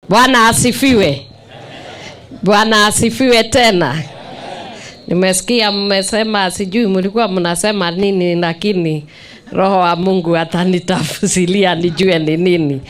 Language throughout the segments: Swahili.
Bwana asifiwe. Bwana asifiwe tena. Nimesikia mmesema sijui mlikuwa mnasema nini, lakini Roho wa Mungu atanitafsiria nijue ni nini.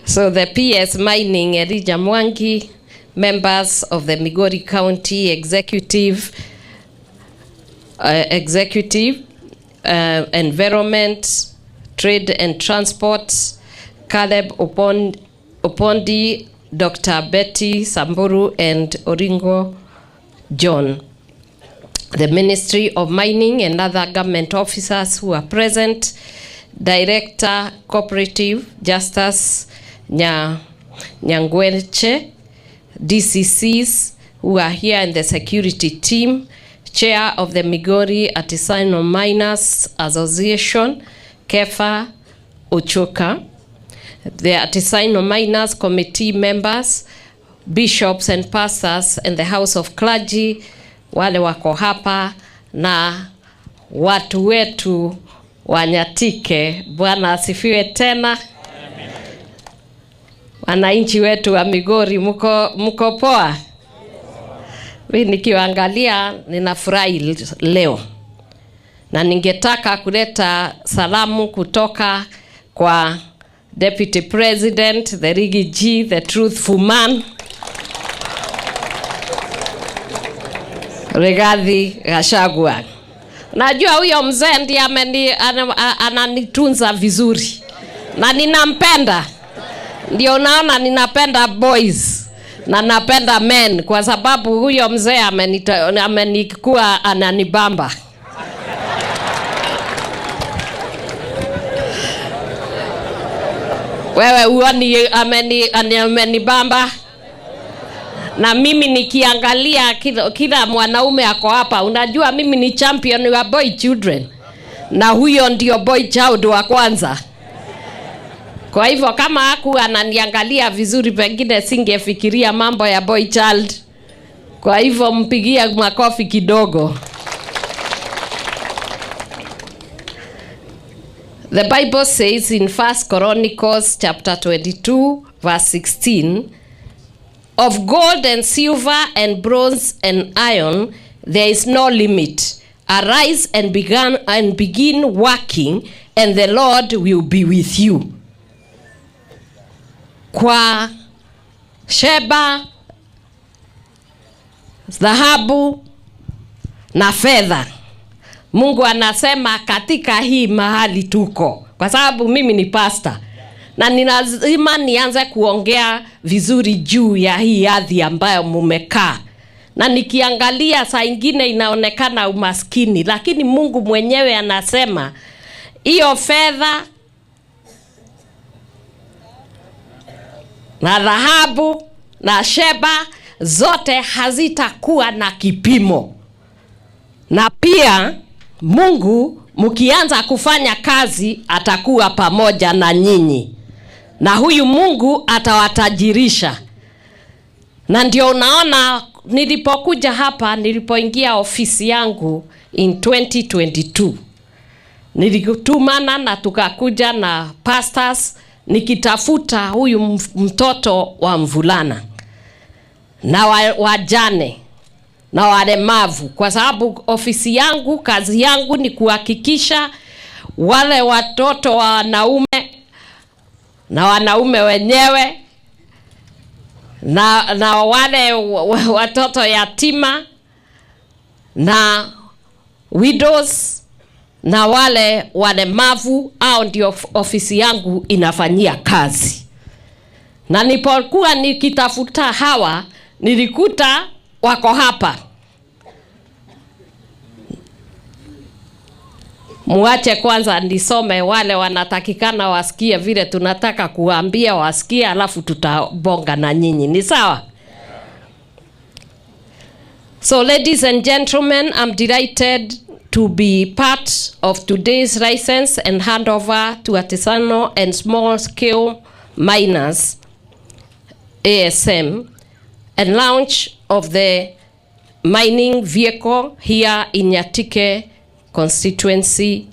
So the PS Mining Elijah Mwangi, members of the Migori County Executive, Environment, Trade and Transport, Caleb Opondi, Dr. Betty Samburu and Oringo John. The Ministry of Mining and other government officers who are present, Director Cooperative Justice Nyangweche, DCCs who are here in the security team, Chair of the Migori Artisanal Miners Association, Kefa Ochoka, the Artisanal Miners Committee members, bishops and pastors in the House of Clergy, wale wako hapa na watu wetu wanyatike. Bwana asifiwe tena. Amen. Wananchi wetu wa Migori mko poa? Mimi nikiangalia ninafurahi leo. Na ningetaka kuleta salamu kutoka kwa Deputy President, the Rigi G, the truthful man, Rigathi Gachagua. Najua huyo mzee ndiye ananitunza vizuri. Na ninampenda. Ndio naona ninapenda boys na napenda men kwa sababu huyo mzee amenikuwa ananibamba. Wewe uoni amenibamba? Na mimi nikiangalia kila mwanaume ako hapa, unajua mimi ni champion wa boy children. Na huyo ndio boy child wa kwanza. Kwa hivyo kama hakuwa ananiangalia vizuri pengine singefikiria mambo ya boy child. Kwa hivyo mpigia makofi kidogo. The Bible says in 1 Chronicles chapter 22 verse 16, of gold and silver and bronze and iron there is no limit. Arise and begin working, and the Lord will be with you. Kwa sheba, dhahabu na fedha, Mungu anasema katika hii mahali tuko. Kwa sababu mimi ni pastor na ninazima nianze kuongea vizuri juu ya hii ardhi ambayo mumekaa. Na nikiangalia saa ingine inaonekana umaskini, lakini Mungu mwenyewe anasema hiyo fedha na dhahabu na sheba zote hazitakuwa na kipimo. Na pia Mungu mkianza kufanya kazi atakuwa pamoja na nyinyi. Na huyu Mungu atawatajirisha. Na ndio unaona nilipokuja hapa, nilipoingia ofisi yangu in 2022. Nilikutumana na tukakuja na pastors nikitafuta huyu mtoto wa mvulana na wajane na walemavu, kwa sababu ofisi yangu, kazi yangu ni kuhakikisha wale watoto wa wanaume na wanaume wenyewe na wale watoto yatima na widows na wale walemavu, au ndio ofisi yangu inafanyia kazi. Na nilipokuwa nikitafuta hawa nilikuta wako hapa. Muache kwanza nisome wale wanatakikana wasikie vile tunataka kuambia wasikie, alafu tutabonga na nyinyi. Ni sawa? So ladies and gentlemen, I'm delighted to be part of today's license and handover to Artisanal and Small Scale Miners ASM and launch of the mining vehicle here in Nyatike constituency,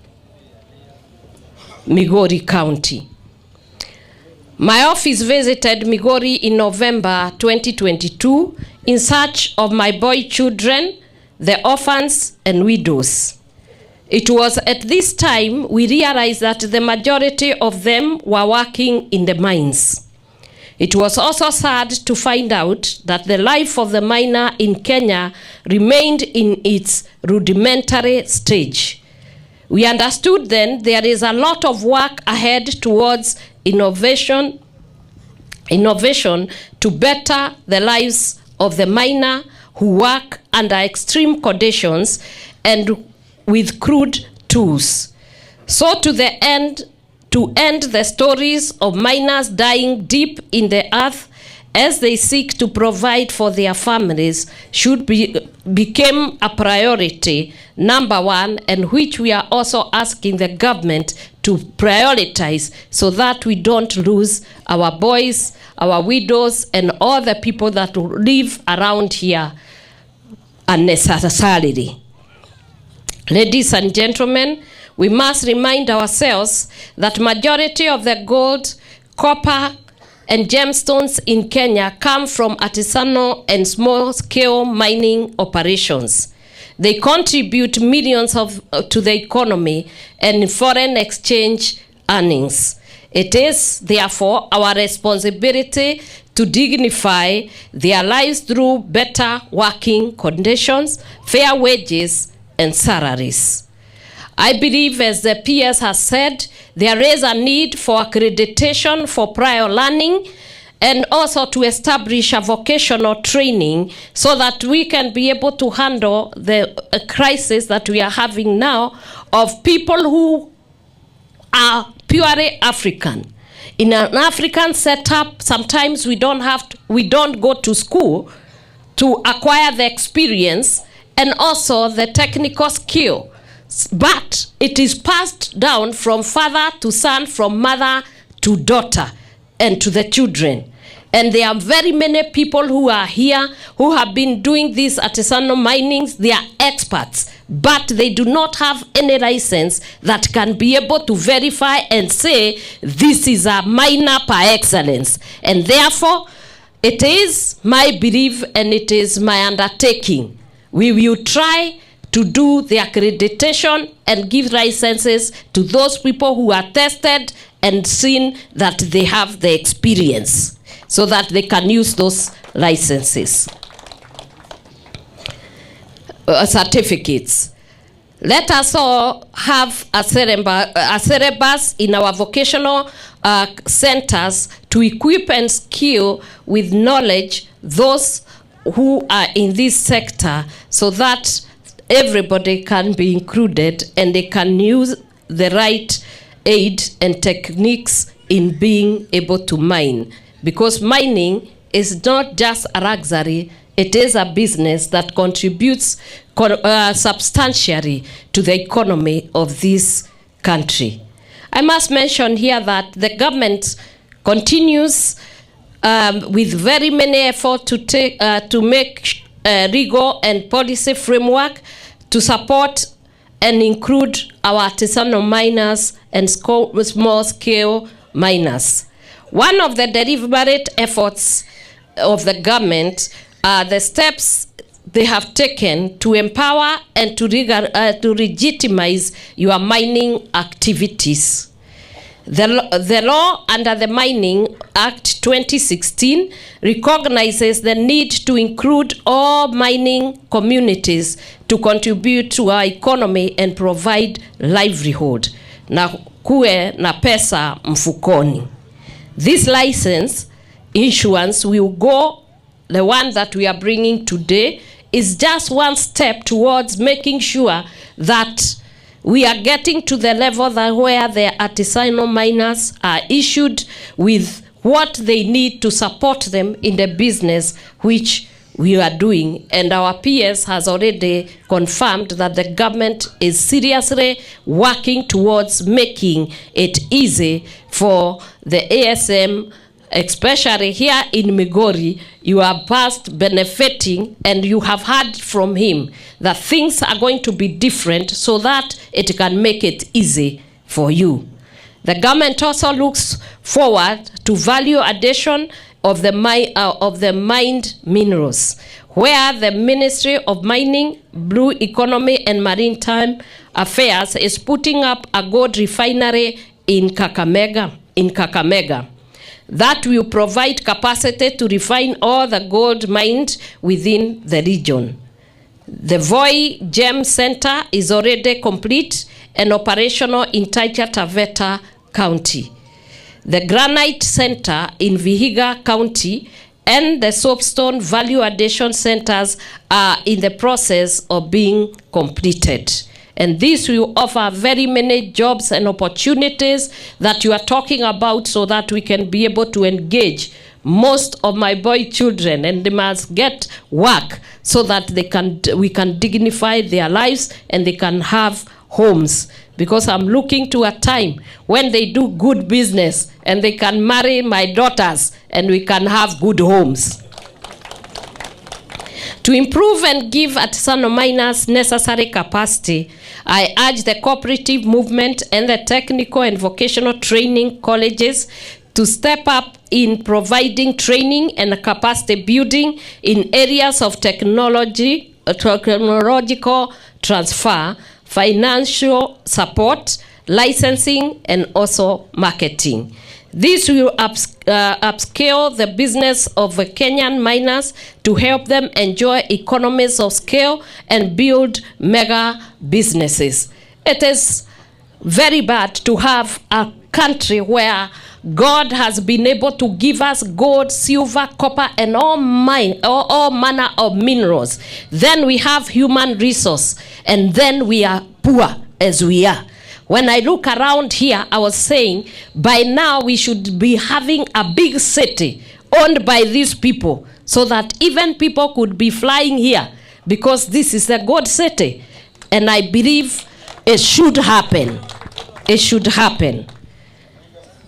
Migori County. My office visited Migori in November 2022 in search of my boy children, the orphans and widows. It was at this time we realized that the majority of them were working in the mines. It was also sad to find out that the life of the miner in Kenya remained in its rudimentary stage. We understood then there is a lot of work ahead towards innovation to better the lives of the miner who work under extreme conditions and with crude tools. So to end the stories of miners dying deep in the earth as they seek to provide for their families became a priority, number one, and which we are also asking the government to prioritize so that we don't lose our boys, our widows, and all the people that live around here unnecessarily. Ladies and gentlemen, we must remind ourselves that majority of the gold, copper, and gemstones in Kenya come from artisanal and small-scale mining operations. They contribute millions to the economy and foreign exchange earnings. It is, therefore, our responsibility to dignify their lives through better working conditions, fair wages, and salaries. I believe, as the PS has said, there is a need for accreditation for prior learning and also to establish a vocational training so that we can be able to handle the crisis that we are having now of people who are purely African. In an African setup, sometimes we don't go to school to acquire the experience and also the technical skill. But it is passed down from father to son, from mother to daughter, and to the children. And there are very many people who are here who have been doing these artisanal minings. They are experts, but they do not have any license that can be able to verify and say this is a miner par excellence. And therefore, it is my belief and it is my undertaking. We will try to do the accreditation and give licenses to those people who are tested and seen that they have the experience so that they can use those licenses. Certificates. Let us all have a syllabus in our vocational centers to equip and skill with knowledge those who are in this sector so that everybody can be included and they can use the right aid and techniques in being able to mine. Because mining is not just a luxury, it is a business that contributes substantially to the economy of this country. I must mention here that the government continues with very many efforts to make legal and policy framework to support and include our artisanal miners and small-scale miners. One of the deliberate efforts of the government are the steps they have taken to empower and to legitimize your mining activities. The law under the Mining Act 2016 recognizes the need to include all mining communities to contribute to our economy and provide livelihood. Na kuwe na pesa mfukoni. This license issuance will go, the one that we are bringing today, is just one step towards making sure that we are getting to the level that where the artisanal miners are issued with what they need to support them in the business which we are doing. And our PS has already confirmed that the government is seriously working towards making it easy for the ASM, especially here in Migori. You are past benefiting and you have heard from him that things are going to be different so that it can make it easy for you. The government also looks forward to value addition of the mined minerals, where the Ministry of Mining, Blue Economy and Maritime Affairs is putting up a gold refinery in Kakamega. That will provide capacity to refine all the gold mined within the region. The Voi Gem Center is already complete and operational in Taita Taveta County. The Granite Center in Vihiga County and the Soapstone Value Addition Centers are in the process of being completed. And this will offer very many jobs and opportunities that you are talking about, so that we can be able to engage most of my boy children, and they must get work so that we can dignify their lives and they can have homes. Because I'm looking to a time when they do good business and they can marry my daughters and we can have good homes. To improve and give artisanal miners necessary capacity, I urge the cooperative movement and the technical and vocational training colleges to step up in providing training and capacity building in areas of technological transfer, financial support, licensing, and also marketing. This will upscale the business of Kenyan miners to help them enjoy economies of scale and build mega businesses. It is very bad to have a country where God has been able to give us gold, silver, copper, and all manner of minerals. Then we have human resource, and then we are poor as we are. When I look around here, I was saying, by now we should be having a big city owned by these people, so that even people could be flying here, because this is a God city. And I believe it should happen. It should happen.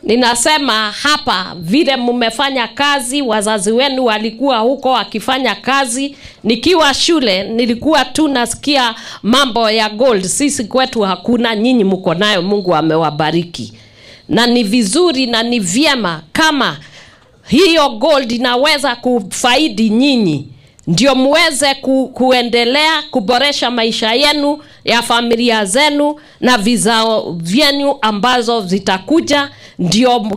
Ninasema hapa, vile mumefanya kazi, wazazi wenu walikuwa huko wakifanya kazi. Nikiwa shule nilikuwa tu nasikia mambo ya gold. Sisi kwetu hakuna, nyinyi mko nayo, Mungu amewabariki. Na ni vizuri na ni vyema kama hiyo gold inaweza kufaidi nyinyi, ndio muweze kuendelea kuboresha maisha yenu, ya familia zenu na vizao vyenu ambazo zitakuja. Ndio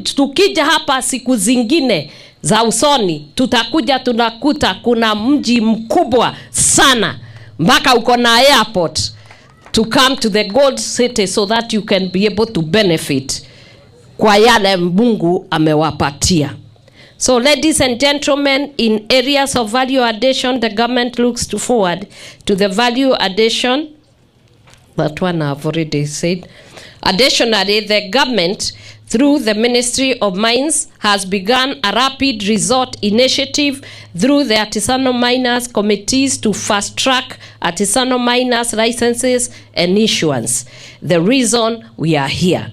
tukija hapa siku zingine za usoni, tutakuja tunakuta kuna mji mkubwa sana, mpaka uko na airport, to come to the gold city so that you can be able to benefit kwa yale Mungu amewapatia. So ladies and gentlemen, in areas of value addition, the government looks forward to the value addition. That one I've already said. Additionally, the government, through the Ministry of Mines, has begun a rapid resort initiative through the artisanal miners committees to fast-track artisanal miners licenses and issuance. The reason we are here.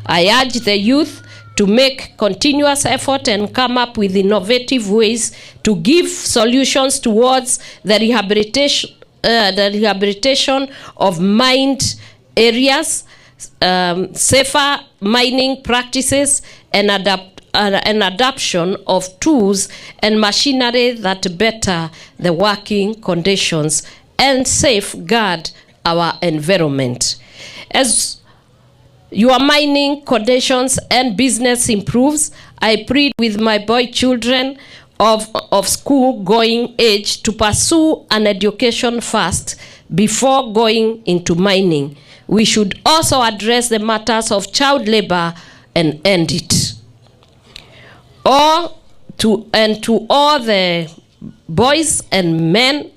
I urge the youth to make continuous effort and come up with innovative ways to give solutions towards the rehabilitation of mined areas, safer mining practices, and adoption of tools and machinery that better the working conditions and safeguard our environment. As your mining conditions and business improves, I plead with my boy children of school going age to pursue an education first before going into mining. We should also address the matters of child labor and end it. To all the boys and men,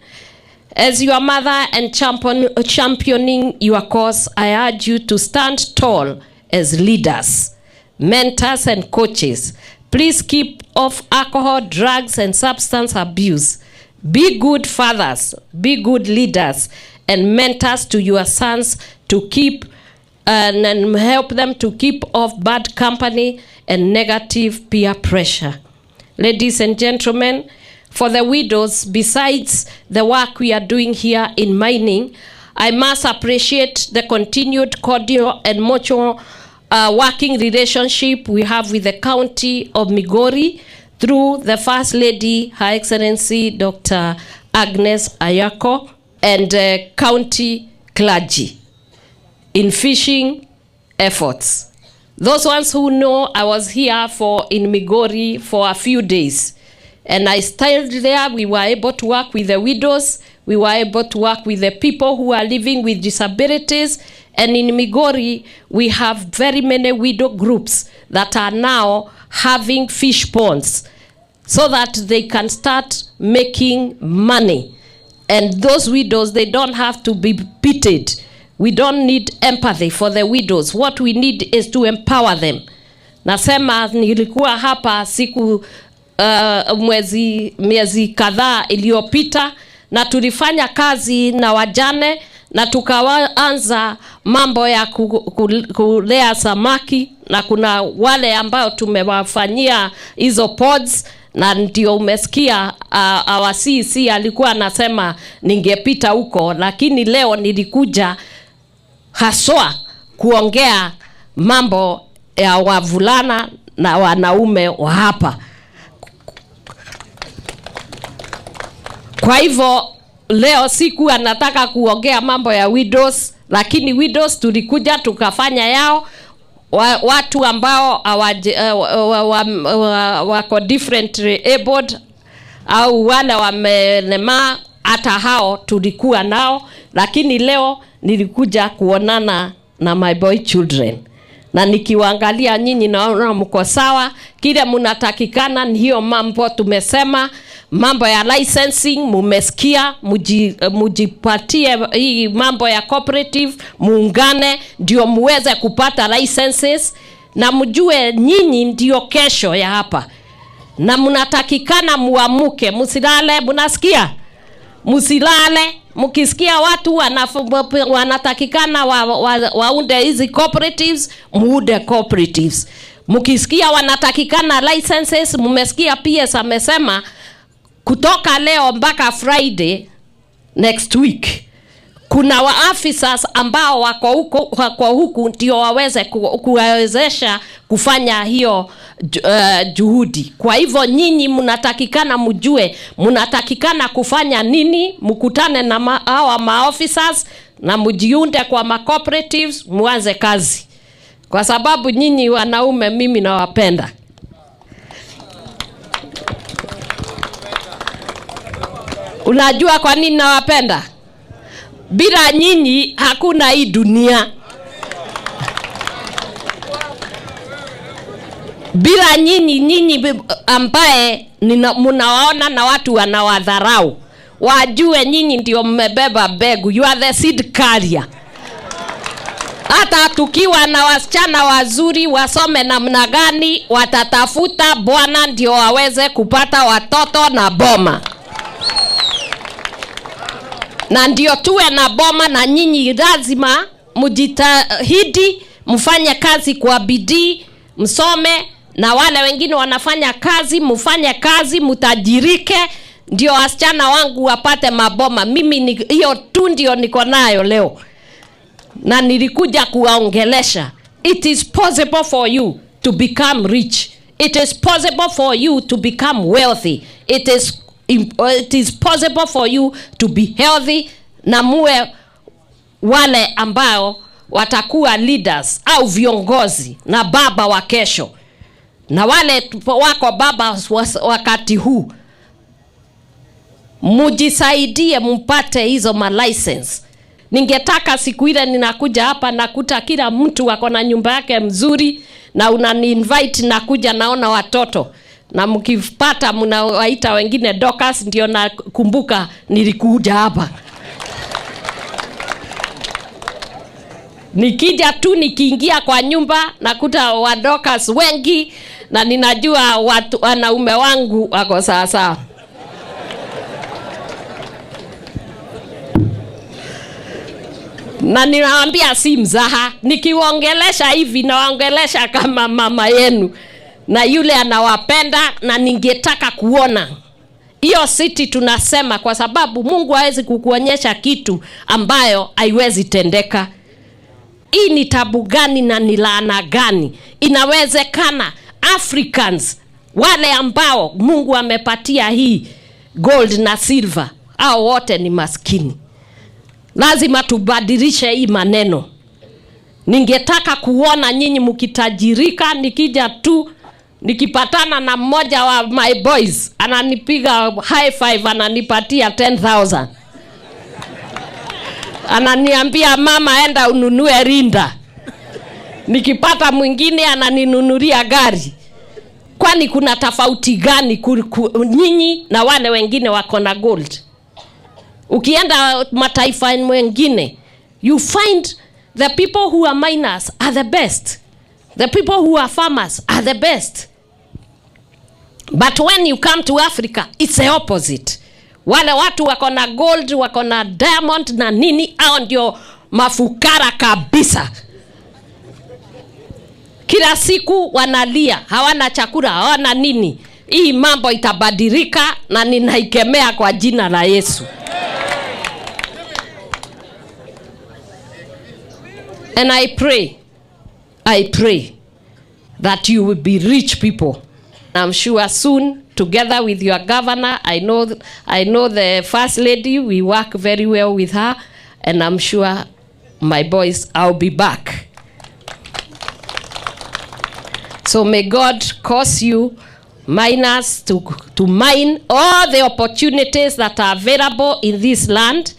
as your mother and championing your cause, I urge you to stand tall as leaders, mentors, and coaches. Please keep off alcohol, drugs, and substance abuse. Be good fathers, be good leaders, and mentors to your sons to keep and help them to keep off bad company and negative peer pressure. Ladies and gentlemen, for the widows, besides the work we are doing here in mining, I must appreciate the continued cordial and mutual working relationship we have with the County of Migori through the First Lady, Her Excellency Dr. Agnes Ayako, and county clergy in fishing efforts. Those ones who know, I was here in Migori for a few days, and I stayed there. We were able to work with the widows. We were able to work with the people who are living with disabilities. And in Migori, we have very many widow groups that are now having fish ponds so that they can start making money. And those widows, they don't have to be pitied. We don't need empathy for the widows. What we need is to empower them. Nasema nilikuwa hapa siku miezi kadhaa iliyopita, na tulifanya kazi na wajane, na tukaanza mambo ya kulea samaki, na kuna wale ambao tumewafanyia hizo pods, na ndio umesikia our CEC alikuwa anasema ningepita huko, lakini leo nilikuja haswa kuongea mambo ya wavulana na wanaume wa hapa. Kwa hivyo leo siku anataka kuongea mambo ya widows, lakini widows tulikuja tukafanya yao watu ambao wako differently abled au wale wamenema, hata hao tulikuwa nao. Lakini leo nilikuja kuonana na my boy children, na nikiwaangalia nyinyi naona mko sawa. Kile mnatakikana ni hiyo mambo tumesema, mambo ya licensing mumesikia, mujipatie hii mambo ya cooperative, muungane ndio muweze kupata licenses, na mjue nyinyi ndio kesho ya hapa, na mnatakikana muamuke, musilale. Mnasikia? Musilale. Mkisikia watu wanatakikana waunde hizi cooperatives, muude cooperatives. Mkisikia wanatakikana licenses, mmesikia PS amesema kutoka leo mpaka Friday next week kuna officers ambao wako huku ndio waweze kuwezesha kufanya hiyo juhudi. Kwa hivyo nyinyi mnatakikana mjue mnatakikana kufanya nini, mkutane na hawa maofficers na mjiunde kwa ma cooperatives, muanze kazi, kwa sababu nyinyi wanaume mimi nawapenda. Unajua kwa nini nawapenda? Bila nyinyi hakuna hii dunia. Bila nyinyi ambaye mnawaona na watu wanawadharau, wajue nyinyi ndio mmebeba begu. You are the seed carrier. Hata tukiwa na wasichana wazuri wasome namna gani, watatafuta bwana ndio waweze kupata watoto na boma. Na ndio tuwe na boma, na nyinyi lazima mjitahidi, mfanye kazi kwa bidii, msome, na wale wengine wanafanya kazi, mfanye kazi, mtajirike, ndio wasichana wangu wapate maboma. Mimi hiyo tu ndio niko nayo leo, na nilikuja kuwaongelesha. It is possible for you to become rich. It is possible for you to become wealthy. It is possible for you to be healthy, na muwe wale ambao watakuwa leaders au viongozi na baba wa kesho. Na wale wako baba wakati huu, mujisaidie mpate hizo ma license. Ningetaka siku ile ninakuja hapa nakuta kila mtu wako na nyumba yake mzuri, na unani invite nakuja naona watoto, na mkipata mnawaita wengine Dokas, ndio nakumbuka nilikuja hapa. Nikija tu nikiingia kwa nyumba nakuta wa Dokas wengi, na ninajua watu wanaume wangu wako sawa. Na ninawaambia si mzaha, nikiwaongelesha hivi nawaongelesha kama mama yenu, na yule anawapenda, na ningetaka kuona hiyo city tunasema, kwa sababu Mungu hawezi kukuonyesha kitu ambayo haiwezi tendeka. hii ni tabu gani na ni laana gani? Inawezekana Africans wale ambao Mungu amepatia hii gold na silver, hao wote ni maskini. Lazima tubadilishe hii maneno. Ningetaka kuona nyinyi mkitajirika. Nikija tu nikipatana na mmoja wa my boys ananipiga high five, ananipatia 10,000. Ananiambia mama enda ununue rinda. Nikipata mwingine ananinunulia gari. Kwani kuna tofauti gani nyinyi na wale wengine wako na gold? Ukienda mataifa mengine, you find the people who are miners are the best. The people who are farmers are the best. But when you come to Africa, it's the opposite. Wale watu wako na gold, wako na diamond na nini, hao ndio mafukara kabisa. Kila siku wanalia, hawana chakula, hawana nini. Hii mambo itabadilika na ninaikemea kwa jina la Yesu. And I pray that you will be rich people. I'm sure soon, together with your governor, I know the first lady, we work very well with her, and I'm sure, my boys, I'll be back. So may God cause you miners to mine all the opportunities that are available in this land,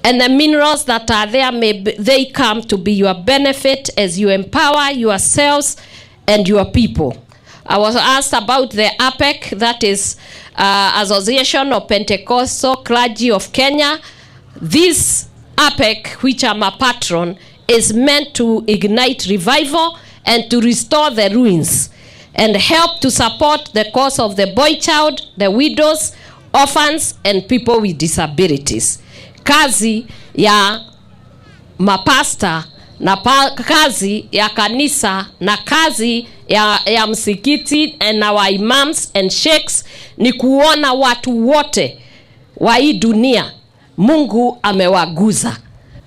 and the minerals that are there, may they come to be your benefit as you empower yourselves and your people. I was asked about the APEC, that is Association of Pentecostal Clergy of Kenya. This APEC, which I'm a patron, is meant to ignite revival and to restore the ruins and help to support the cause of the boy child, the widows, orphans, and people with disabilities. Kazi ya mapasta na kazi ya kanisa na kazi ya msikiti and our imams and sheikhs ni kuona watu wote wa hii dunia Mungu amewaguza,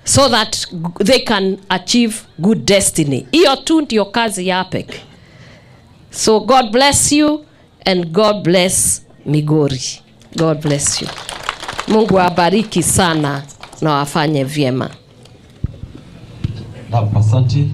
so that they can achieve good destiny. Hiyo tu ndio kazi ya APEC. So God bless you and God bless Migori. God bless you. Mungu abariki sana na wafanye vyema. Asante.